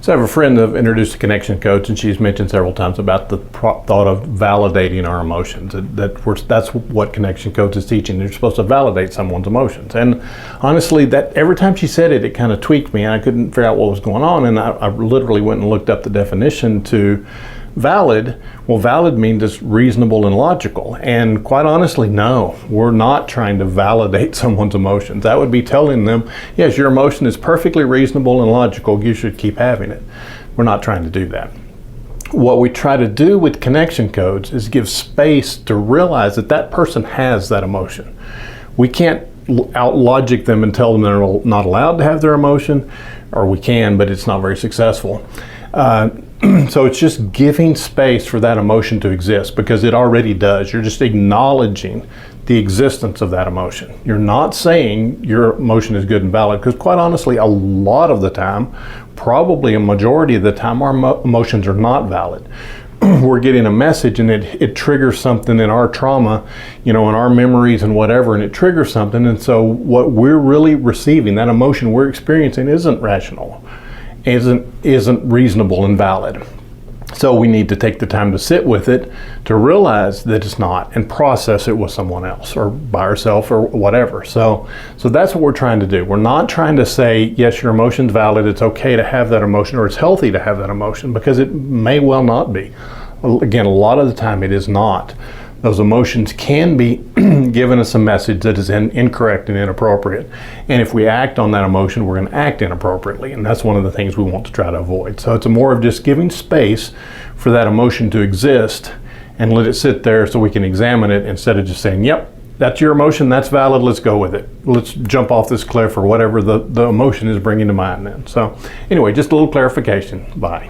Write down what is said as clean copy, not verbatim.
So I have a friend that I've introduced to connection coach, and she's mentioned several times about the thought of validating our emotions. That's what connection coach is teaching. You're supposed to validate someone's emotions. And honestly, that every time she said it, it kind of tweaked me. I couldn't figure out what was going on, and I literally went and looked up the definition to valid. Well, valid means it's reasonable and logical. And quite honestly, no, we're not trying to validate someone's emotions. That would be telling them, yes, your emotion is perfectly reasonable and logical. You should keep having it. We're not trying to do that. What we try to do with connection codes is give space to realize that that person has that emotion. We can't out logic them and tell them they're not allowed to have their emotion, or we can, but it's not very successful. So it's just giving space for that emotion to exist, because it already does. You're just acknowledging the existence of that emotion. You're not saying your emotion is good and valid, because quite honestly, a lot of the time, probably a majority of the time, our emotions are not valid. We're getting a message and it triggers something in our trauma, in our memories and whatever, and it triggers something. And so what we're really receiving, that emotion we're experiencing, isn't rational, isn't reasonable and valid. So we need to take the time to sit with it, to realize that it's not, and process it with someone else or by ourselves or whatever. So that's what we're trying to do. We're not trying to say, yes, your emotion's valid, it's okay to have that emotion, or it's healthy to have that emotion, because it may well not be. Again, a lot of the time it is not. Those emotions can be giving us a message that is incorrect and inappropriate. And if we act on that emotion, we're going to act inappropriately. And that's one of the things we want to try to avoid. So it's more of just giving space for that emotion to exist and let it sit there so we can examine it, instead of just saying, yep, that's your emotion, that's valid, let's go with it. Let's jump off this cliff, or whatever the emotion is bringing to mind then. So anyway, just a little clarification. Bye.